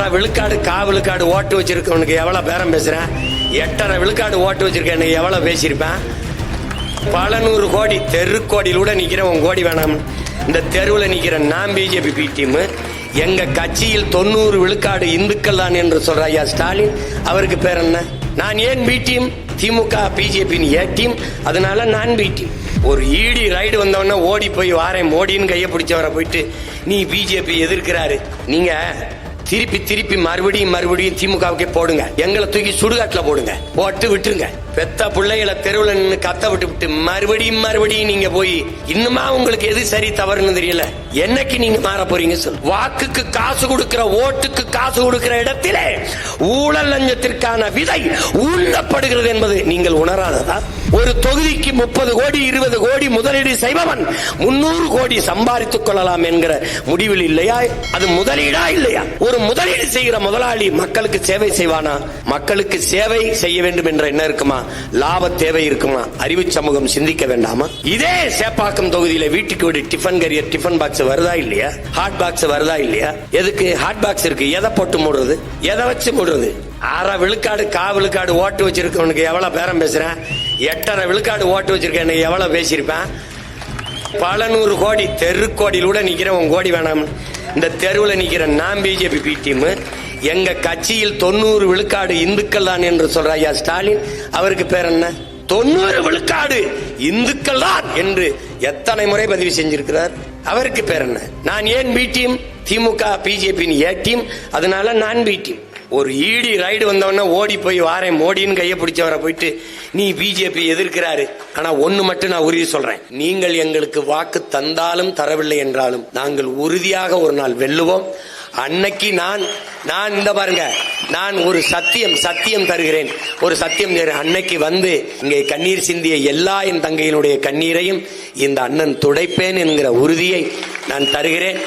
அரை விழுக்காடு விழுக்காடு ஓட்டு வச்சிருக்கவனுக்கு எவ்வளவு பேரம் பேசுறேன்? 8.5 விழுக்காடு ஓட்டு வச்சிருக்க எவ்வளவு பேசியிருப்பேன்? பல நூறு கோடி தெருக்கோடியில் கூட நிக்கிற உன் கோடி வேணாம். இந்த தெருவில் நிக்கிற நான் பிஜேபி பி டீம். எங்க கட்சியில் 90 விழுக்காடு இந்துக்கள் தான் என்று சொல்ற ஐயா ஸ்டாலின், அவருக்கு பேர் என்ன? நான் ஏன் B team? DMK BJP A team, அதனால நான் பி டீம். ஒரு ஈடி ரைடு வந்தவன ஓடி போய் வாரேன் மோடின்னு கையை பிடிச்சவரை போயிட்டு நீ பிஜேபி எதிர்க்கிறாரு. நீங்க திருப்பி மறுபடியும் திமுகவுக்கே போடுங்க. எங்களை தூக்கி சுடுகாட்டுல போடுங்க, போட்டு விட்டுருங்க. பெத்த பிள்ளைகளை தெருவில் நின்று கத்த விட்டு மறுபடியும் நீங்க போய் இன்னுமா உங்களுக்கு எது சரி தவறுன்னு தெரியல. என்னைக்கு நீங்க மாற போறீங்க சொல்லு. வாக்குக்கு காசு கொடுக்கிற, ஓட்டுக்கு காசு கொடுக்கிற இடத்திலே ஊழல் லஞ்சத்திற்கான விதை ஊழப்படுகிறது என்பது நீங்கள் உணராததா? ஒரு தொகுதிக்கு 30 கோடி 20 கோடி முதலீடு செய்பவன் 300 கோடி சம்பாதித்துக் கொள்ளலாம் என்கிற முடிவில் இல்லையா? அது முதலீடா இல்லையா? ஒரு முதலீடு செய்கிற முதலாளி மக்களுக்கு சேவை செய்வானா? மக்களுக்கு சேவை செய்ய வேண்டும் என்ற எண்ணம் இருக்குமா? லாப தேவை இருக்குமா? அறிவு சமூகம் சிந்திக்க வேண்டாமா? இதே சேப்பாக்கம் தொகுதியில வீட்டுக்கு வீடு டிஃபன் கரியர், டிஃபன் பாக்ஸ் வருதா இல்லையா? ஹாட் பாக்ஸ் வருதா இல்லையா? எதுக்கு ஹாட் பாக்ஸ் இருக்கு? எதை போட்டு மூடுறது? எதை வச்சு மூடுறது? அரை விழுக்காடு விழுக்காடு ஓட்டு வச்சிருக்கவனுக்கு எவ்வளவு பேரம் பேசுறேன்? 8.5 விழுக்காடு ஓட்டு வச்சிருக்க எவ்வளவு பேசியிருப்பேன்? பல நூறு கோடி தெருக்கோடியில் கூட நிக்கிற உன் கோடி வேணாம். இந்த தெருவில் நிக்கிற நான் பிஜேபி பி டீம். எங்க கட்சியில் 90 விழுக்காடு இந்துக்கள் தான் என்று சொல்ற ஐயா ஸ்டாலின், அவருக்கு பேர் என்ன? 90 விழுக்காடு இந்துக்கள் தான் என்று எத்தனை முறை பதிவு செஞ்சிருக்கிறார்? அவருக்கு பேர் என்ன? நான் ஏன் B team? DMK BJP A team, அதனால நான் பி டீம். ஒரு ஈடி ரைடு வந்தவன ஓடி போய் வாரேன் மோடின்னு கையை பிடிச்சவரை போயிட்டு நீ பிஜேபி எதிர்க்கிறாரு. ஆனா ஒண்ணு மட்டும் நான் உறுதி சொல்றேன், நீங்கள் எங்களுக்கு வாக்கு தந்தாலும் தரவில்லை என்றாலும் நாங்கள் உறுதியாக ஒரு நாள் வெல்லுவோம். அன்னைக்கு நான் இந்த பாருங்க, நான் ஒரு சத்தியம் தருகிறேன், ஒரு சத்தியம் தருகிறேன். அன்னைக்கு வந்து இங்கே கண்ணீர் சிந்திய எல்லா என் தங்கையினுடைய கண்ணீரையும் இந்த அண்ணன் துடைப்பேன் என்கிற உறுதியை நான் தருகிறேன்.